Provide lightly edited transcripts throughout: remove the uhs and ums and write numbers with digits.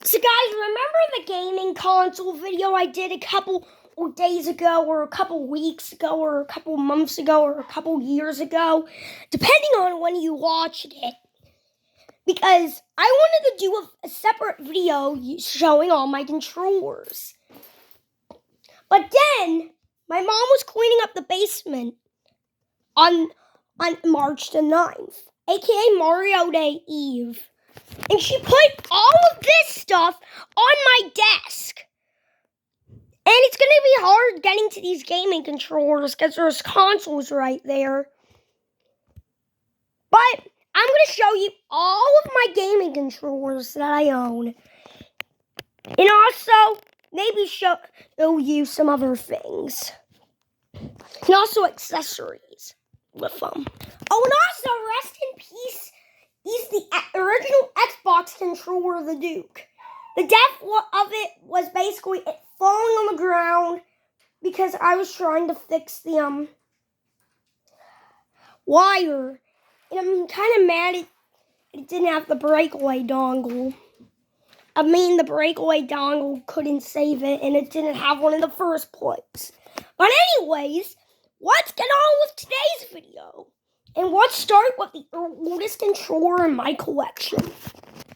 So guys, remember the gaming console video I did a couple days ago, or a couple weeks ago, or a couple months ago, or a couple years ago, depending on when you watched it? Because I wanted to do a separate video showing all my controllers. But then, my mom was cleaning up the basement on March the 9th, aka Mario Day Eve. And she put all of this stuff on my desk. And it's going to be hard getting to these gaming controllers because there's consoles right there. But I'm going to show you all of my gaming controllers that I own. And also, maybe show you some other things. And also accessories with them. Oh, and also, rest in peace, he's the original Xbox controller, the Duke. The death of it was basically it falling on the ground because I was trying to fix the wire. And I'm kind of mad it didn't have the breakaway dongle. I mean, the breakaway dongle couldn't save it, and it didn't have one in the first place. But anyways, let's get on with today's video. And let's start with the oldest controller in my collection.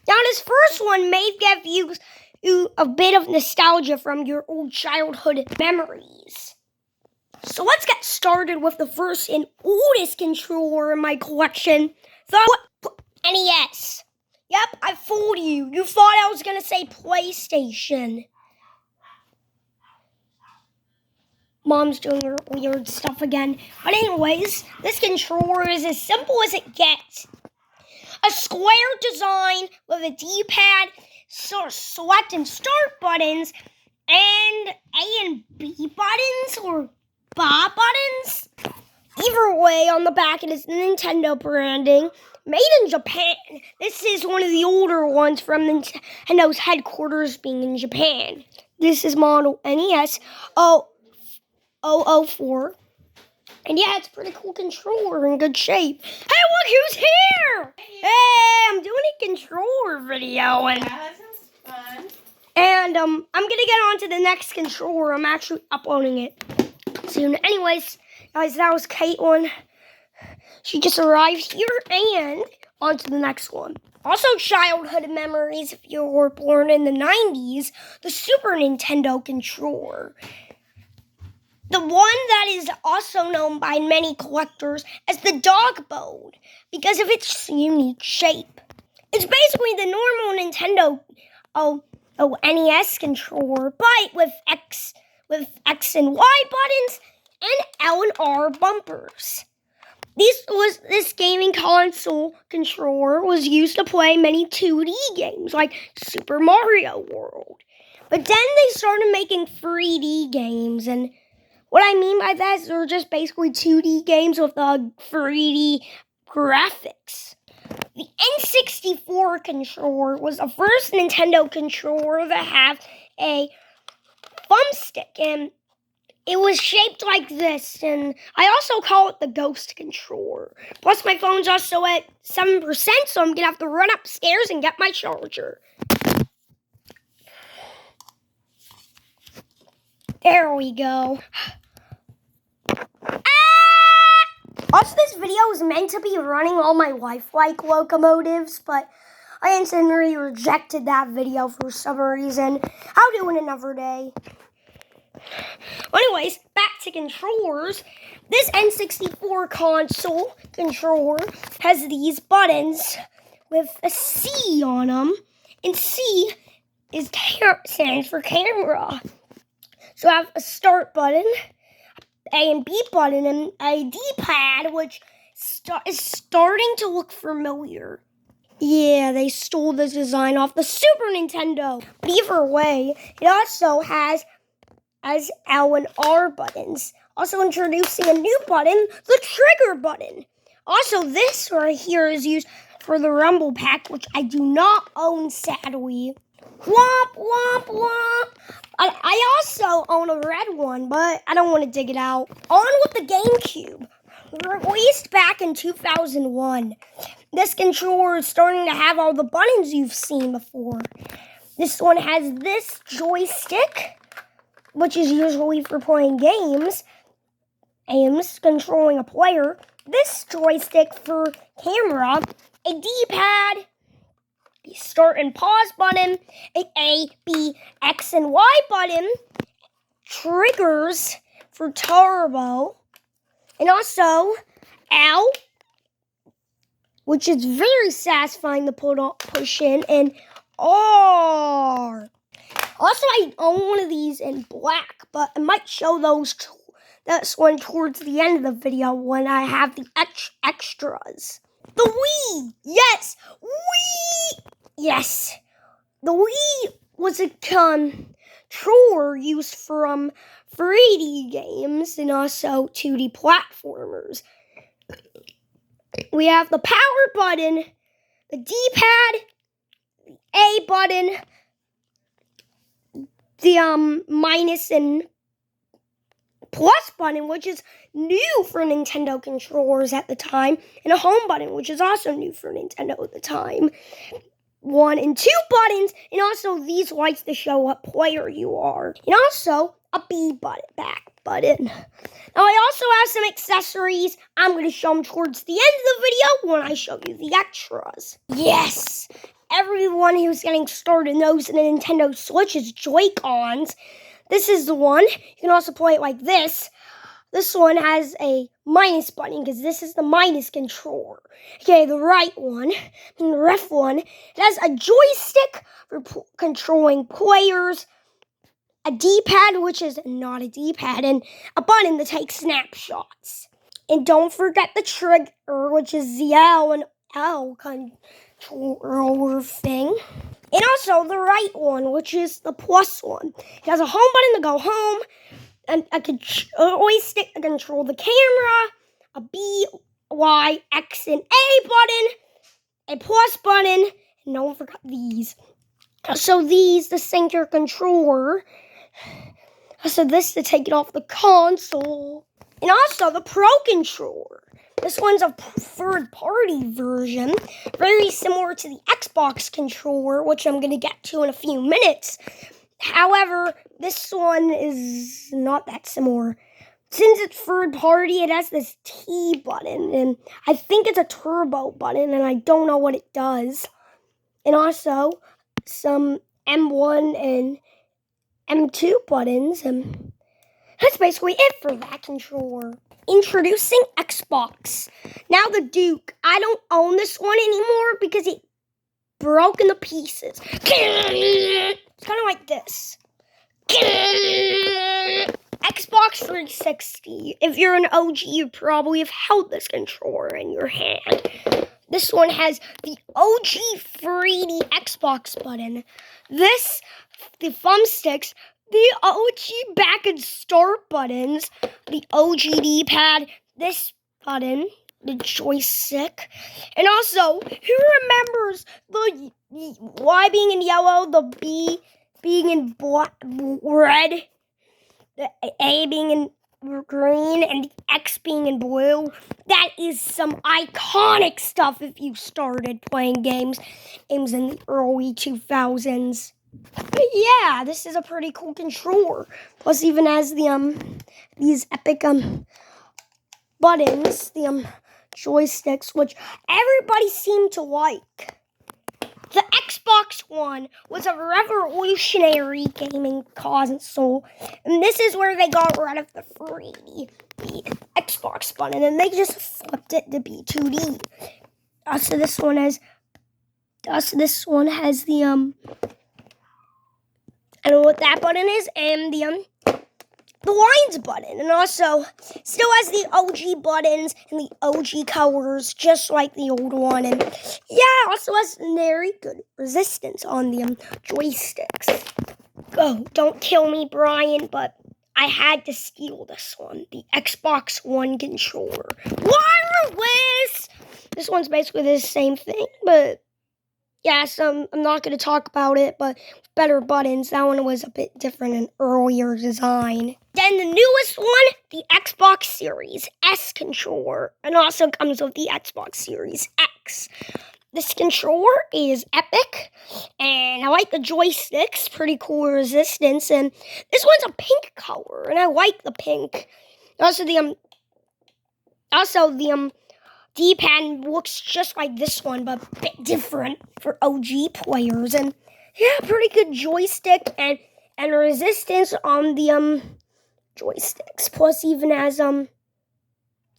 Now, this first one may give you a bit of nostalgia from your old childhood memories. So let's get started with the first and oldest controller in my collection, the NES. Yep, I fooled you. You thought I was going to say PlayStation. Mom's doing her weird stuff again. But anyways, this controller is as simple as it gets. A square design with a D-pad, select and start buttons, and A and B buttons, or BA buttons. Either way, on the back it is Nintendo branding, made in Japan. This is one of the older ones from Nintendo's headquarters being in Japan. This is model NES 004. And yeah, it's a pretty cool controller in good shape. Hey, look who's here! Hey, I'm doing a controller video. And, that sounds fun. And I'm gonna get on to the next controller. I'm actually uploading it soon. Anyways, guys, that was Caitlin. She just arrived here, and on to the next one. Also, childhood memories if you were born in the 90s, the Super Nintendo controller. The one that is also known by many collectors as the dog bone because of its unique shape. It's basically the normal Nintendo NES controller, but with X and Y buttons and L and R bumpers. This gaming console controller was used to play many 2D games like Super Mario World. But then they started making 3D games, and what I mean by that is they're just basically 2D games with 3D graphics. The N64 controller was the first Nintendo controller to have a thumbstick, and it was shaped like this, and I also call it the Ghost controller. Plus, my phone's also at 7%, so I'm going to have to run upstairs and get my charger. There we go. Also, this video is meant to be running all my lifelike locomotives, but I instantly rejected that video for some reason. I'll do it another day. Anyways, back to controllers. This N64 console controller has these buttons with a C on them, and C stands for camera. So I have a start button, A and B button, and a D-pad, which is starting to look familiar. Yeah, they stole this design off the Super Nintendo. But either way, it also has L and R buttons. Also introducing a new button, the trigger button. Also, this right here is used for the Rumble Pack, which I do not own, sadly. Womp, womp, womp. I also own a red one, but I don't want to dig it out. On with the GameCube. Released back in 2001. This controller is starting to have all the buttons you've seen before. This one has this joystick, which is usually for playing games. Aims, controlling a player. This joystick for camera. A D-pad. A start and pause button. A, B, X, and Y button. Triggers for turbo. And also L, which is very satisfying to push in, and R. Also, I own one of these in black, but I might show this one towards the end of the video when I have the extras. The Wii! Yes! Wii! Yes! The Wii was a controller used from 3D games and also 2D platformers. We have the power button, the D-pad, the A button, the minus and plus button, which is new for Nintendo controllers at the time, and a home button, which is also new for Nintendo at the time. 1 and 2 buttons, and also these lights to show what player you are. And also a B button, back button. Now I also have some accessories. I'm going to show them towards the end of the video when I show you the extras. Yes! Everyone who's getting started knows that the Nintendo Switch is Joy-Cons. This is the one. You can also play it like this. This one has a minus button because this is the minus controller. Okay, the right one, and the left one, it has a joystick for controlling players, a D-pad, which is not a D-pad, and a button to take snapshots. And don't forget the trigger, which is the L and L controller thing. And also the right one, which is the plus one. It has a home button to go home, and a joystick to control the camera, a B, Y, X, and A button, a plus button, and don't forget these. So these to sync your controller. So this to take it off the console. And also the Pro Controller. This one's a third-party version, very similar to the Xbox controller, which I'm going to get to in a few minutes. However, this one is not that similar. Since it's third-party, it has this T button, and I think it's a turbo button, and I don't know what it does. And also some M1 and M2 buttons, and that's basically it for that controller. Introducing Xbox. Now the Duke. I don't own this one anymore because it broke into pieces. It's kind of like this. Xbox 360. If you're an OG, you probably have held this controller in your hand. This one has the OG 3D Xbox button. This, the thumbsticks, the OG back and start buttons, the OG D-pad, this button, the joystick, and also, who remembers the Y being in yellow, the B being in red, the A being in green, and the X being in blue? That is some iconic stuff if you started playing games in the early 2000s. But yeah, this is a pretty cool controller. Plus, even has the these epic buttons, the joysticks, which everybody seemed to like. The Xbox One was a revolutionary gaming console, and this is where they got rid of the 3D, the Xbox button, and they just flipped it to be 2D. So this one has the I don't know what that button is, and the lines button, and also still has the OG buttons and the OG colors, just like the old one, and yeah, also has very good resistance on the joysticks. Oh, don't kill me, Brian, but I had to steal this one, the Xbox One controller. Wireless! This one's basically the same thing, but yeah, so I'm not going to talk about it, but better buttons. That one was a bit different and earlier design. Then the newest one, the Xbox Series S controller, and also comes with the Xbox Series X. This controller is epic, and like the joysticks, pretty cool resistance, and this one's a pink color, and I like the pink. Also the D-pad looks just like this one, but a bit different for OG players, and yeah, pretty good joystick and resistance on the joysticks. Plus, even has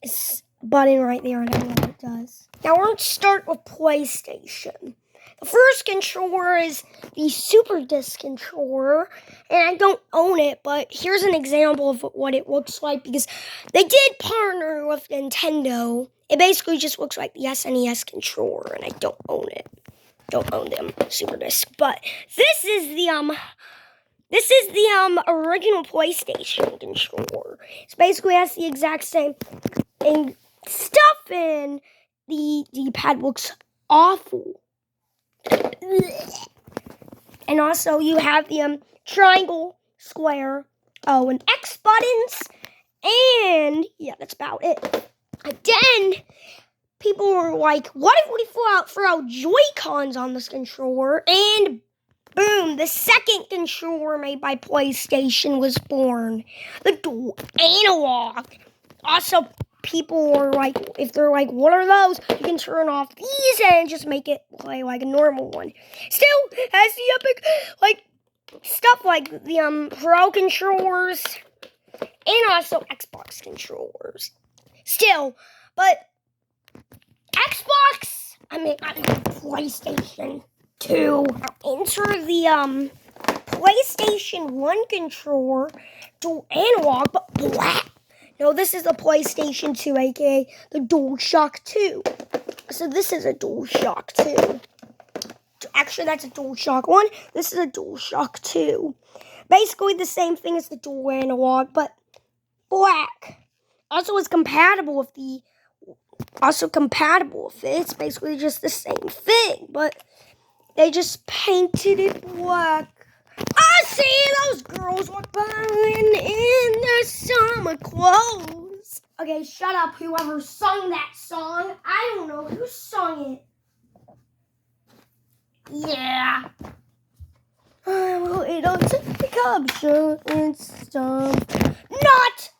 this button right there, I don't know what it does. Now we're going to start with PlayStation. The first controller is the Super Disc controller, and I don't own it, but here's an example of what it looks like, because they did partner with Nintendo. It basically just looks like the SNES controller, and I don't own it. Don't own them Super Disc, but this is the original PlayStation controller. It basically has the exact same stuff, and the D-pad looks awful. And also you have the triangle, square, O, and X buttons, and yeah, that's about it. Then people were like, what if we throw out Joy-Cons on this controller? And boom, the second controller made by PlayStation was born. The dual analog. Also, people were like, if they're like, what are those? You can turn off these and just make it play like a normal one. Still has the epic, like, stuff like the Pro controllers and also Xbox controllers. Still, but PlayStation 2. Enter the PlayStation 1 controller, dual analog, but black. No, this is the PlayStation 2, aka the DualShock 2. So this is a DualShock 2. Actually, that's a DualShock 1. This is a DualShock 2. Basically the same thing as the dual analog, but black. Also, it's compatible with it. It's basically just the same thing, but they just painted it black. I see those girls were burning in their summer clothes. Okay, shut up, whoever sung that song. I don't know who sung it. Yeah. Well, it'll take option and stuff. Not!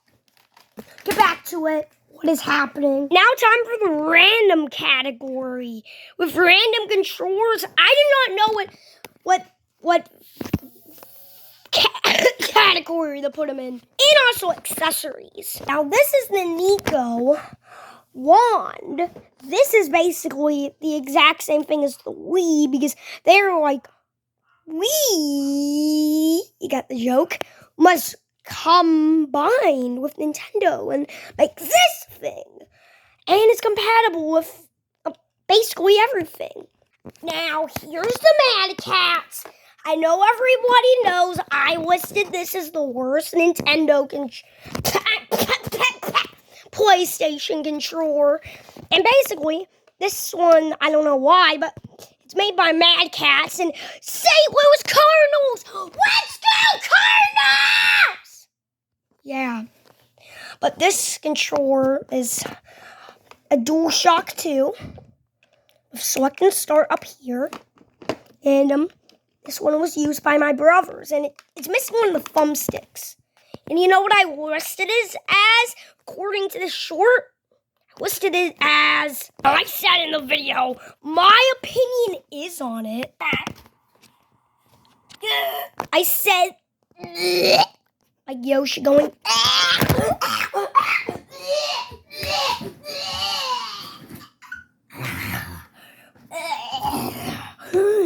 Get back to it. What is happening? Now time for the random category. With random controllers, I do not know what category to put them in. And also accessories. Now this is the Nico wand. This is basically the exact same thing as the Wii, because they're like, Wii, you got the joke, must combine with Nintendo and make this thing. And it's compatible with basically everything. Now, here's the Mad Catz. I know everybody knows I listed this as the worst Nintendo PlayStation controller. And basically, this one, I don't know why, but it's made by Mad Catz and St. Louis Cardinals. Let's go Cardinals! Yeah. But this controller is a DualShock 2. Select and start up here. And this one was used by my brothers, and it's missing one of the thumbsticks. And you know what I listed it as, according to the short? I listed it as, I said in the video, my opinion is on it. I said, like Yoshi going,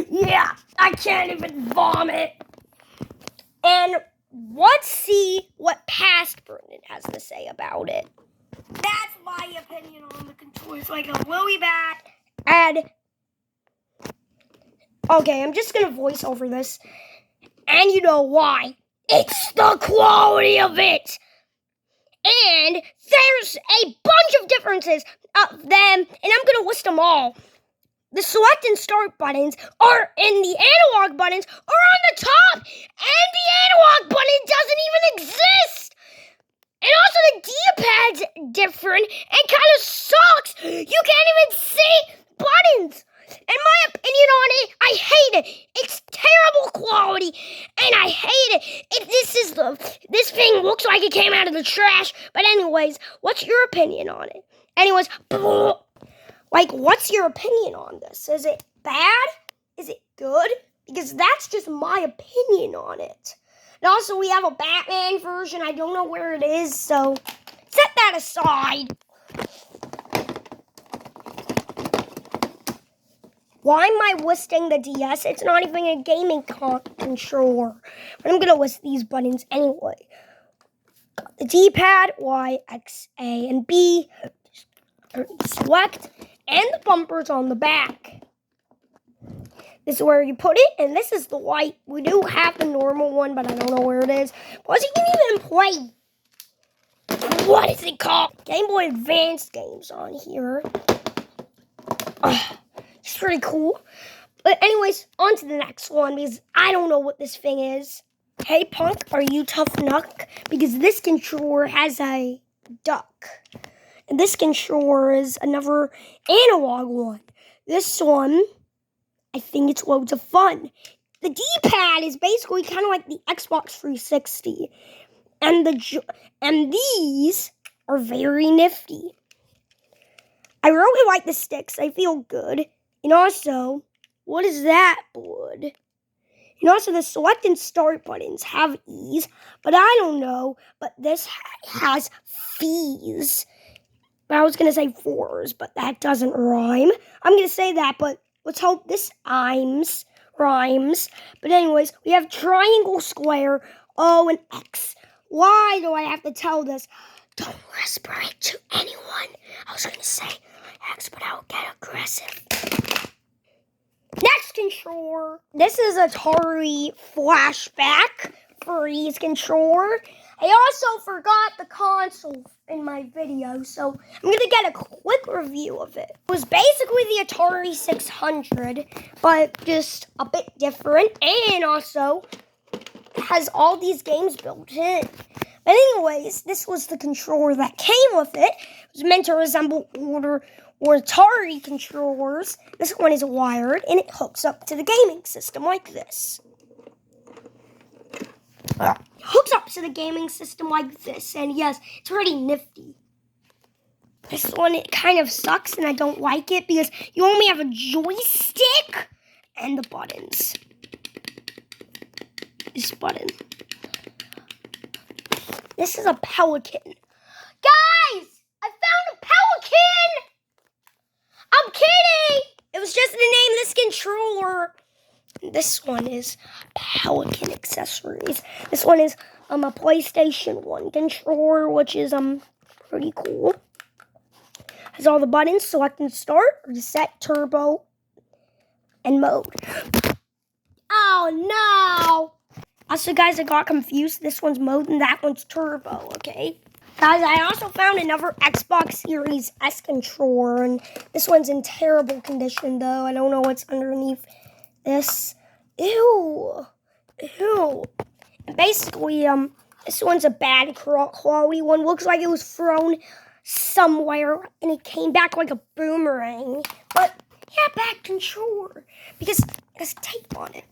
yeah, I can't even vomit. And let's see what Past Brendan has to say about it. That's my opinion on the controllers, like a Willy Bat. And okay, I'm just gonna voice over this, and you know why? It's the quality of it. And there's a bunch of differences of them, and I'm gonna list them all. The select and start buttons are, and the analog buttons are on the top, and the analog button doesn't even exist. And also the D-pad's different and kind of sucks. You can't even see buttons. in my opinion on it, I hate it. It's terrible quality, and I hate it. This thing looks like it came out of the trash. But anyways, what's your opinion on it? Anyways, like, what's your opinion on this? Is it bad? Is it good? Because that's just my opinion on it. And also, we have a Batman version. I don't know where it is, so set that aside. Why am I listing the DS? It's not even a gaming controller. But I'm going to list these buttons anyway. The D-pad, Y, X, A, and B. Select. And the bumpers on the back. This is where you put it, and this is the white. We do have the normal one, but I don't know where it is. Plus, you can even play. What is it called? Game Boy Advance games on here. It's pretty cool. But anyways, on to the next one, because I don't know what this thing is. Hey, Punk, are you Tough Nuck? Because this controller has a duck. And this controller is another analog one. This one, I think it's loads of fun. The D-pad is basically kind of like the Xbox 360. And these are very nifty. I really like the sticks. They feel good. And also, what is that, bud? And also, the select and start buttons have E's, but I don't know. But this has fees. But I was going to say fours, but that doesn't rhyme. I'm going to say that, but let's hope this rhymes. But anyways, we have triangle, square, O, and X. Why do I have to tell this? Don't whisper it to anyone. I was going to say X, but I'll get aggressive. Next controller. This is Atari Flashback Freeze controller. I also forgot the console in my video, so I'm going to get a quick review of it. It was basically the Atari 600, but just a bit different, and also has all these games built in. But anyways, this was the controller that came with it. It was meant to resemble older or Atari controllers. This one is wired, and it hooks up to the gaming system like this. Hooks up to the gaming system like this, and yes, it's pretty nifty. This one, it kind of sucks, and I don't like it because you only have a joystick and the buttons. This button. This is a Pelican. Guys, I found a Pelican! I'm kidding! It was just to name this controller. This one is Pelican accessories. This one is a PlayStation 1 controller, which is pretty cool. Has all the buttons, select and start, reset, turbo, and mode. Oh no! Also, guys, I got confused. This one's mode and that one's turbo, okay? Guys, I also found another Xbox Series S controller, and this one's in terrible condition, though. I don't know what's underneath this. Ew. And basically, this one's a bad quality one. Looks like it was thrown somewhere, and it came back like a boomerang. But, yeah, bad controller, because it has tape on it.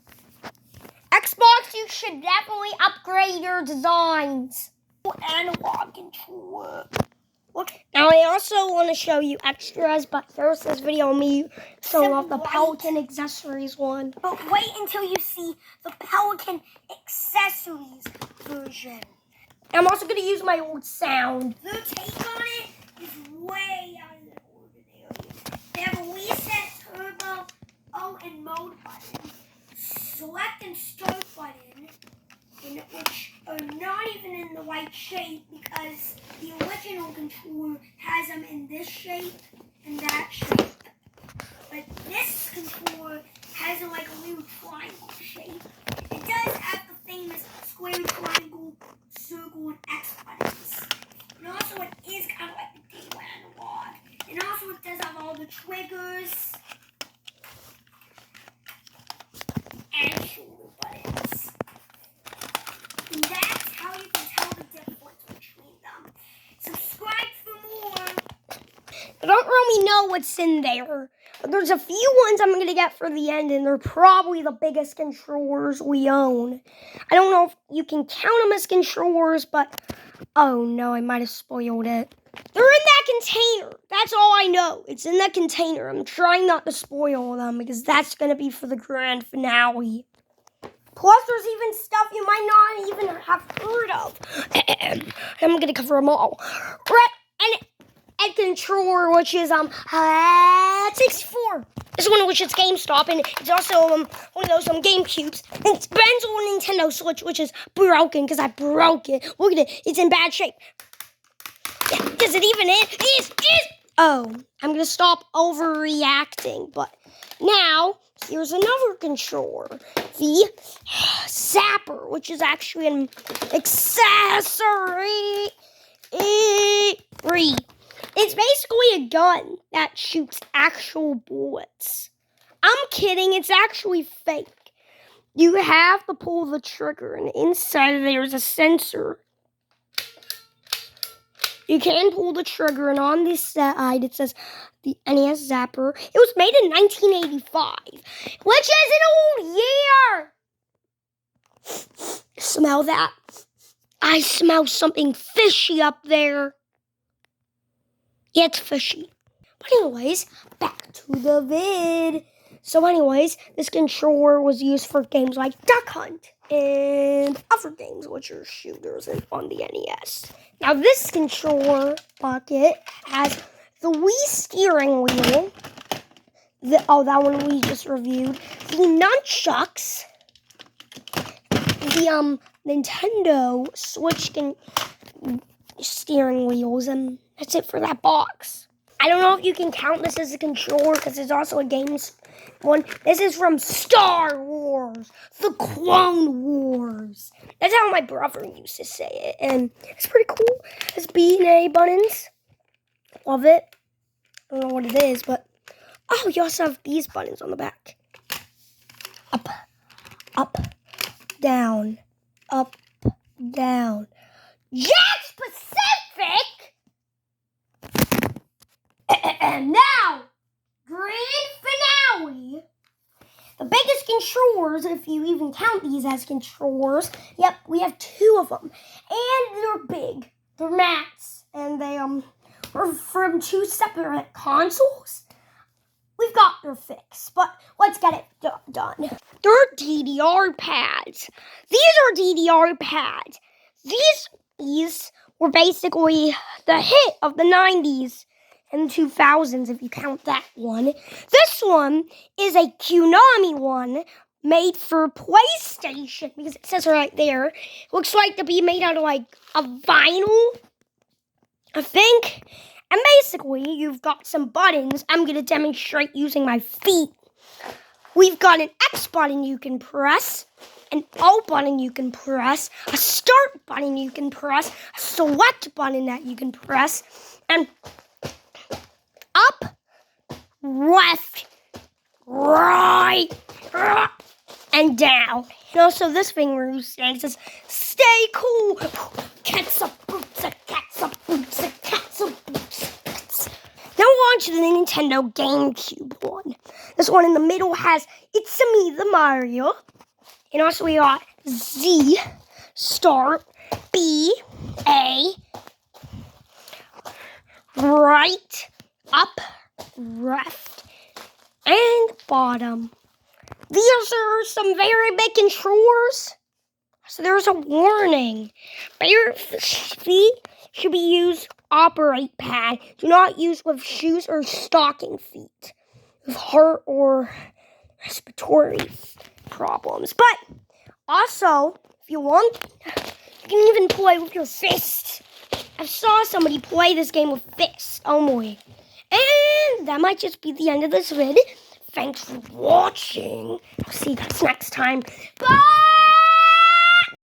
Xbox, you should definitely upgrade your designs. Analog controller. Look, now I also want to show you extras, but here's this video of me showing off the Pelican accessories one. But wait until you see the Pelican accessories version. I'm also going to use my old sound. The tape on it is way out of the ordinary. They have a reset, turbo, O, and mode button. Select and start button, which are not even in the right shape because the original controller has them in this shape and that shape. But this controller has them like a little triangle shape. It does have the famous square, triangle, circle, and X buttons. And also it is kind of like the D analog. And also it does have all the triggers and shoulder buttons. And that's how you can tell the difference between them. Subscribe for more. I don't really know what's in there, There's a few ones I'm going to get for the end, and they're probably the biggest controllers we own. I don't know if you can count them as controllers, but... Oh, no, I might have spoiled it. They're in that container. That's all I know. It's in that container. I'm trying not to spoil them, because that's going to be for the grand finale. Plus, there's even stuff you might not even have heard of. I'm going to cover them all. And controller, which is 64. This one, which is GameStop, and it's also one of those GameCubes. And it's Ben's old Nintendo Switch, which is broken because I broke it. Look at it; it's in bad shape. Yeah, does it even it? Is oh, I'm gonna stop overreacting. But now here's another controller, the Zapper, which is actually an accessory. It's basically a gun that shoots actual bullets. I'm kidding, it's actually fake. You have to pull the trigger, and inside there's a sensor. You can pull the trigger, and on this side it says the NES Zapper. It was made in 1985, which is an old year. Smell that? I smell something fishy up there. Yeah, it's fishy. But anyways, back to the vid. So anyways, this controller was used for games like Duck Hunt and other games, which are shooters on the NES. Now this controller bucket has the Wii steering wheel. That one we just reviewed. The nunchucks. The Nintendo Switch steering wheels, and that's it for that box. I don't know if you can count this as a controller because it's also a games one. This is from Star Wars, the Clone Wars. That's how my brother used to say it, and it's pretty cool. It's B and A buttons. Love it. I don't know what it is, but oh, you also have these buttons on the back. Up, up, down, up, down. Jack's Pacific! And now, grand finale. The biggest controllers, if you even count these as controllers. Yep, we have 2 of them. And they're big. They're mats. And they are from 2 separate consoles. We've got their fix, but let's get it done. They're DDR pads. These are DDR pads. These were basically the hit of the 90s and 2000s, if you count that one. This one is a Konami one made for PlayStation, because it says right there. It looks like to be made out of like a vinyl, I think. And basically, you've got some buttons. I'm going to demonstrate using my feet. We've got an X button you can press, an O button you can press, a start button you can press, a select button that you can press, and up, left, right, and down. And also this thing where you stand says, stay cool. Cats up, boots, cats up, boots, cats up, boots. Now on to the Nintendo GameCube one. This one in the middle has It's Me, the Mario. And also we got Z, start, B, A, right, up, left, and bottom. These are some very big controllers. So there's a warning. Bare feet should be used operate pad. Do not use with shoes or stocking feet with heart or respiratory problems. But also, if you want, you can even play with your fists. I saw somebody play this game with fists only. And that might just be the end of this vid. Thanks for watching. I'll see you guys next time. Bye!